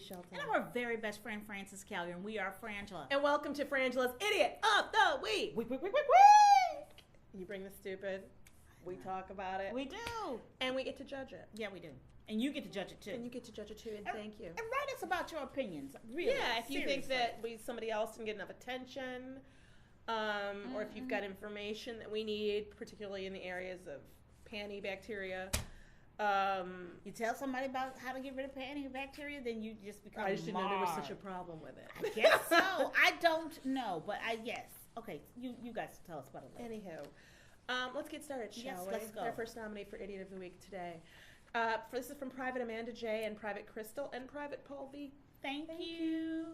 Shelton. And I'm her very best friend, Frances Callier, and we are Frangela. And welcome to Frangela's Idiot of the Week. Week. You bring the stupid. We talk about it. We do. And we get to judge it. Yeah, we do. And you get to judge it, too. And you get to judge it, too, and thank you. And write us about your opinions, really. Yeah, if you think seriously. that somebody else didn't get enough attention, or if you've got information that we need, particularly in the areas of panty bacteria. You tell somebody about how to get rid of panty bacteria, then you just become I just didn't know there was such a marred. problem with it. I guess so. I don't know, but yes. Okay, you guys tell us about it later. Anywho, let's get started, shall Yes, we? let's go. Our first nominee for Idiot of the Week today. This is from Private Amanda J. and Private Crystal and Private Paul V. Thank you.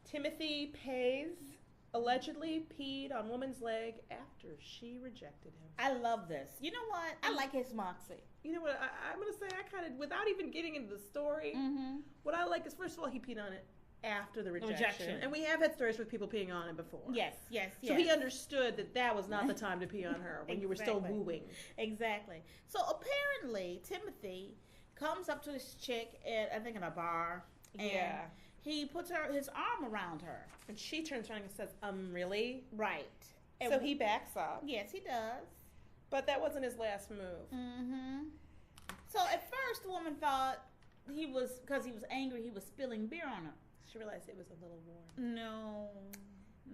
Timothy Pays allegedly peed on woman's leg after she rejected him. I love this. You know what? I like his moxie. You know what? I'm going to say I kind of, without even getting into the story, what I like is, first of all, he peed on it after the rejection. And we have had stories with people peeing on him before. Yes. So he understood that was not the time to pee on her when you were still wooing. Exactly. So apparently, Timothy comes up to this chick at, I think, in a bar. And he puts his arm around her. And she turns around and says, really? Right. And So he backs up. Yes, he does. But that wasn't his last move. So at first, the woman thought because he was angry, he was spilling beer on her. She realized it was a little warm. No.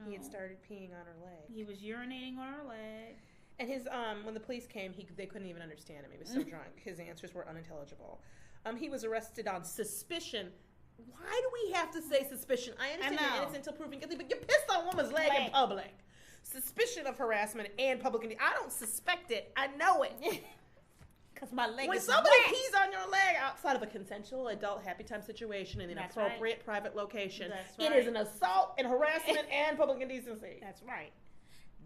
He had started peeing on her leg. He was urinating on her leg. And his when the police came, they couldn't even understand him. He was so drunk. His answers were unintelligible. He was arrested on suspicion. Why do we have to say suspicion? I understand you're innocent until proven guilty, but you pissed on a woman's leg in public. Suspicion of harassment and public. I don't suspect it. I know it. Because my leg When is somebody wet. pees on your leg outside of a consensual adult happy time situation in an That's appropriate private location, That's it right. is an assault and harassment and public indecency. That's right.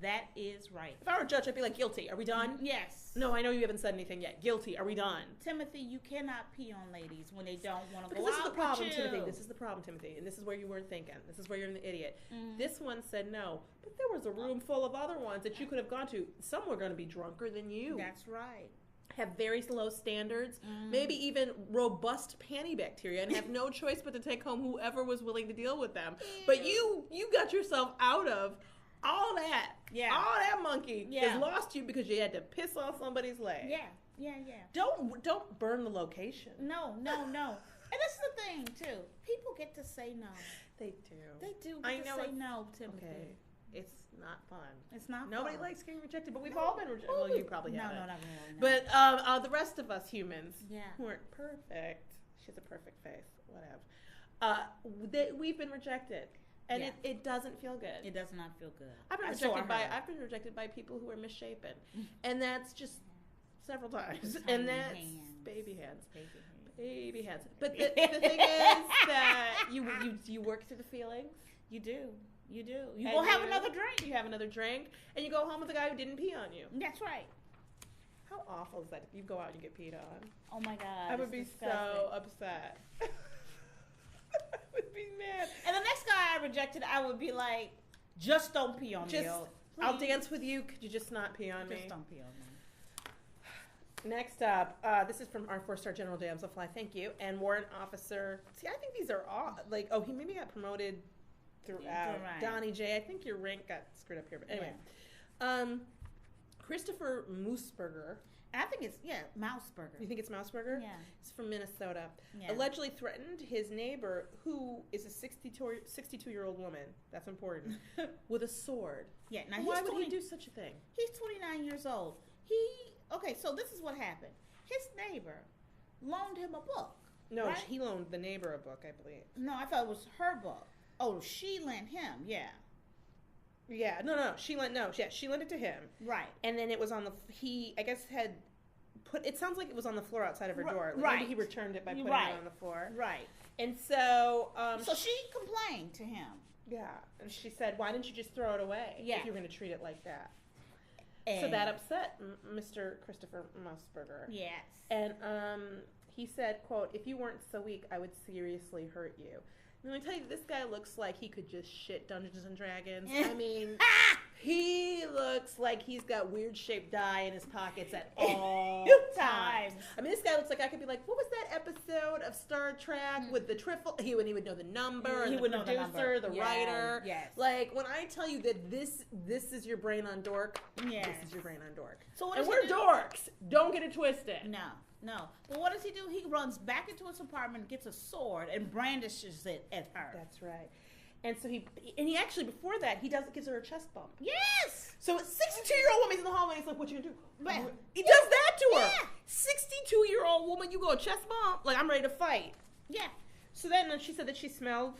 That is right. If I were a judge, I'd be like, guilty. Are we done? Yes. No, I know you haven't said anything yet. Guilty. Are we done? Timothy, you cannot pee on ladies when they don't want to Because go this is out the problem, with you. Timothy. This is the problem, Timothy. And this is where you weren't thinking. This is where you're an idiot. This one said no. But there was a room full of other ones that you could have gone to. Some were going to be drunker than you. That's right. Have very low standards, maybe even robust panty bacteria, and have no choice but to take home whoever was willing to deal with them. But you got yourself out of all that. Yeah. All that monkey has lost you because you had to piss on somebody's leg. Yeah. Don't burn the location. No. And this is the thing, too. People get to say no. They do. They do I get know to say it's- no, Timothy. Okay. It's not fun. It's not Nobody fun. likes getting rejected, but we've all been rejected. Well, you probably haven't. No, not really. No. But the rest of us humans who aren't perfect, she has a perfect face, whatever. We've been rejected, and it doesn't feel good. It does not feel good. I've been rejected by people who are misshapen, and that's just several times, and that's baby hands. Baby hands. But the thing is that you work through the feelings. You do. You will have another drink. You have another drink, and you go home with a guy who didn't pee on you. That's right. How awful is that if you go out and you get peed on? Oh, my God. I would be so upset. I would be mad. And the next guy I rejected, I would be like, just don't pee on me. I'll dance with you. Could you just not pee on me? Just don't pee on me. Next up, this is from our 4-star General Damselfly. Thank you. And Warrant Officer. See, I think these are all, he maybe got promoted throughout. Donnie J. I think your rank got screwed up here. But anyway. Christopher Musburger. I think it's, Musburger. You think it's Musburger? Yeah. He's from Minnesota. Yeah. Allegedly threatened his neighbor, who is a 62-year-old woman, that's important, with a sword. Yeah. Now why would he do such a thing? He's 29 years old. Okay, so this is what happened. His neighbor loaned him a book. No, right? he loaned the neighbor a book, I believe. No, I thought it was her book. Oh, she lent him, Yeah, she lent it to him. Right. And then it was on it sounds like it was on the floor outside of her door. Like right. Maybe he returned it by putting it on the floor. Right. And so... so she complained to him. Yeah. And she said, why didn't you just throw it away if you were going to treat it like that? So that upset Mr. Christopher Musburger. Yes. And he said, quote, if you weren't so weak, I would seriously hurt you. And let me tell you, this guy looks like he could just shit Dungeons and Dragons. I mean, he looks looks like he's got weird shaped dye in his pockets at all times. I mean, this guy looks like I could be like, what was that episode of Star Trek with the triple? He would know the number, and the producer, the writer. Yes. Like, when I tell you that this is your brain on dork, yes. This is your brain on dork. So and we're dorks. Don't get it twisted. No. But what does he do? He runs back into his apartment, gets a sword, and brandishes it at her. That's right. And so he actually, before that, gives her a chest bump. Yes! So a 62-year-old woman is in the hallway, and he's like, what you gonna do? But, he does that to her. Yeah. 62-year-old woman, you go a chest bump? Like, I'm ready to fight. Yeah. So then she said that she smelled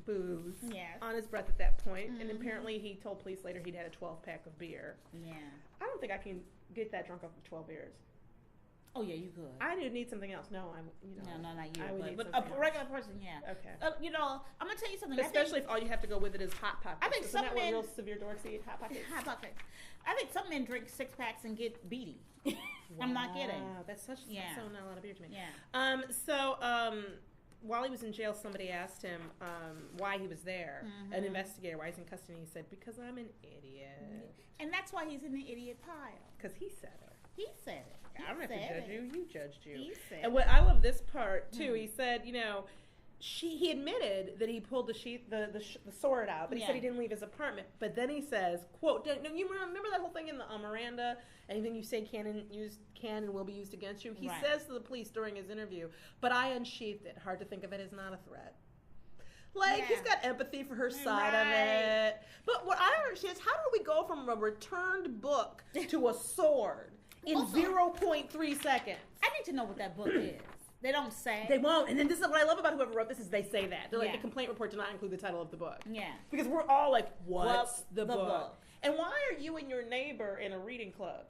booze on his breath at that point, and apparently he told police later he'd had a 12-pack of beer. Yeah. I don't think I can get that drunk off of 12 beers. Oh yeah, you could. I do need something else. No, No, not you. I would need but something a regular person, yeah. Okay. I'm gonna tell you something. Especially if all you have to go with it is Hot Pockets. I think Isn't some that men what real severe dorks eat? Hot Pockets. Hot Pockets. I think some men drink 6 packs and get beady. I'm not kidding. That's so not a lot of beer to me. Yeah. So while he was in jail, somebody asked him why he was there. An investigator, why he's in custody. He said, because I'm an idiot. And that's why he's in the idiot pile. Because he said it. He said it. I don't have to judge you. You judged you. He said and what I love this part too. He said, he admitted that he pulled the sword out, but he said he didn't leave his apartment. But then he says, "quote No, you remember that whole thing in the Miranda? Anything you say can and will be used against you." He says to the police during his interview, "But I unsheathed it. Hard to think of it as not a threat." Like, he's got empathy for her side of it. But what I don't understand is, how do we go from a returned book to a sword in 0.3 seconds? I need to know what that book is. They don't say. They won't. And then this is what I love about whoever wrote this is they say that. They're like, the complaint report did not include the title of the book. Yeah. Because we're all like, what's the book? And why are you and your neighbor in a reading club?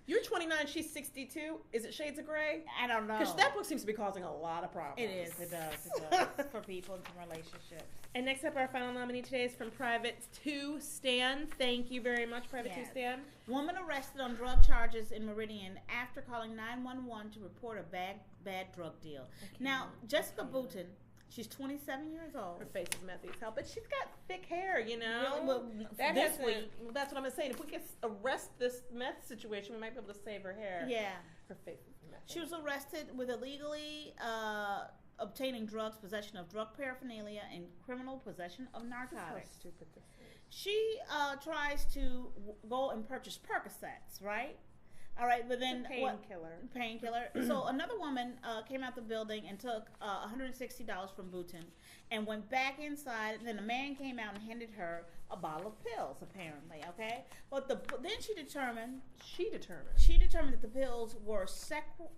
You're 29, she's 62. Is it Shades of Grey? I don't know. Because that book seems to be causing a lot of problems. It is. It does. For people in some relationships. And next up, our final nominee today is from Private 2 Stan. Thank you very much, Private 2 Stan. Woman arrested on drug charges in Meridian after calling 911 to report a bad drug deal. Now, Jessica Boutin, she's 27 years old. Her face is messy as hell, but she's got thick hair, Really? Well, this week. That's what I'm saying. If we can arrest this meth situation, we might be able to save her hair. Yeah. Her face is messy. She was arrested with illegally obtaining drugs, possession of drug paraphernalia, and criminal possession of narcotics. How stupid this is. She tries to go and purchase Percocets, right? All right, but then painkiller. So another woman came out the building and took $160 from Boutin and went back inside. Then a man came out and handed her a bottle of pills, apparently. Okay, but then she determined that the pills were Seroquel.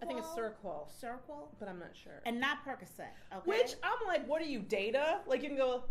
I think it's Seroquel. Seroquel, but I'm not sure. And not Percocet. Okay. Which I'm like, what are you, Data? Like you can go,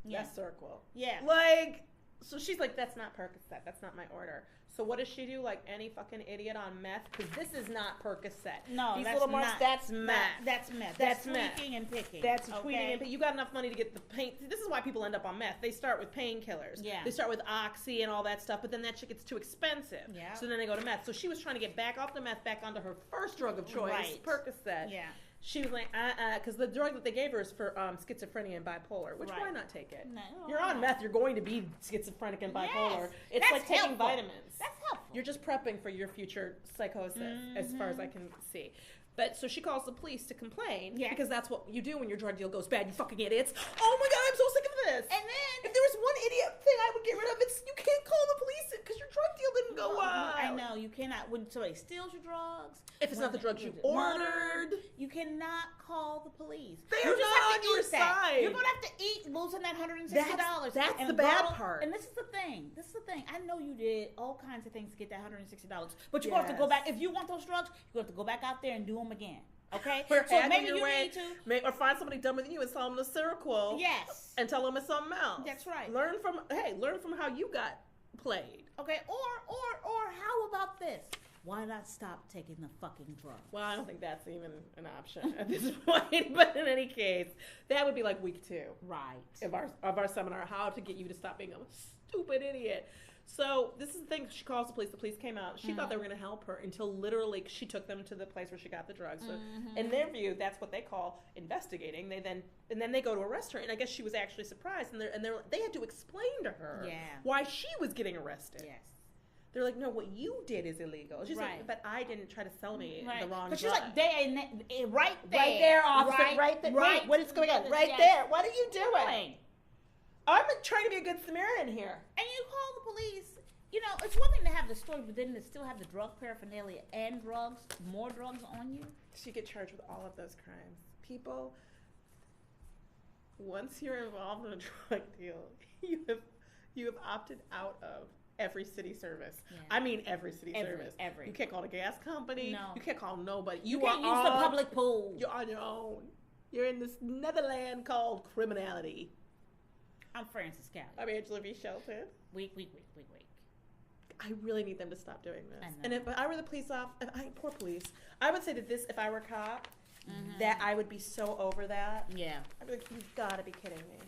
that's Seroquel. Yeah. Like, so she's like, that's not Percocet. That's not my order. So what does she do? Like any fucking idiot on meth? Because this is not Percocet. No, these that's little marks, not. That's meth. That's meth. That's tweaking and picking. That's tweaking and picking. You got enough money to get the pain. This is why people end up on meth. They start with painkillers. Yeah. They start with Oxy and all that stuff, but then that shit gets too expensive. Yeah. So then they go to meth. So she was trying to get back off the meth, back onto her first drug of choice, Percocet. Yeah. She was like, because the drug that they gave her is for schizophrenia and bipolar, which why not take it? No, you're on meth, you're going to be schizophrenic and bipolar. Yes, it's like taking vitamins. That's helpful. You're just prepping for your future psychosis, as far as I can see. But so she calls the police to complain because that's what you do when your drug deal goes bad. You fucking idiots. Oh my God, I'm so sick of this. And then if there was one idiot thing I would get rid of, it's you can't call the police because your drug deal didn't go well. I know you cannot. When somebody steals your drugs, if it's not the drugs you ordered, you cannot call the police. They're not on your side. You're gonna have to eat losing that $160. That's the bad part. And this is the thing. I know you did all kinds of things to get that $160, but you're gonna have to go back. If you want those drugs, you're gonna have to go back out there and do them again. Okay, so maybe you need to, or find somebody dumber than you and tell them the Seroquel. Yes, and tell them it's something else. That's right. Learn from how you got played. Okay, or how about this? Why not stop taking the fucking drug? Well, I don't think that's even an option at this point. But in any case, that would be like week 2, right, of our seminar, how to get you to stop being a stupid idiot. So this is the thing. She calls the police. The police came out. She thought they were going to help her until literally she took them to the place where she got the drugs. So in their view, that's what they call investigating. Then they go to arrest her, and I guess she was actually surprised. And they had to explain to her why she was getting arrested. Yes. They're like, no, what you did is illegal. She's like, but I didn't try to sell me the wrong drug. But she's like, right there. Right there, officer. Right there. Right. What is going on? Right there. What are you doing? I'm trying to be a good Samaritan here. And you call the police. You know, it's one thing to have the story, but then to still have the drug paraphernalia and drugs, more drugs on you. She get charged with all of those crimes. People, once you're involved in a drug deal, you have opted out of every city service. Yeah. I mean every city service. You can't call the gas company. No. You can't call nobody. You can't use the public pool. You're on your own. You're in this netherland called criminality. I'm Francis Callie. I'm Angela V. Shelton. Weak. I really need them to stop doing this. And if I were the police officer, poor police, I would say that this, if I were a cop, that I would be so over that. Yeah. I'd be like, you've got to be kidding me.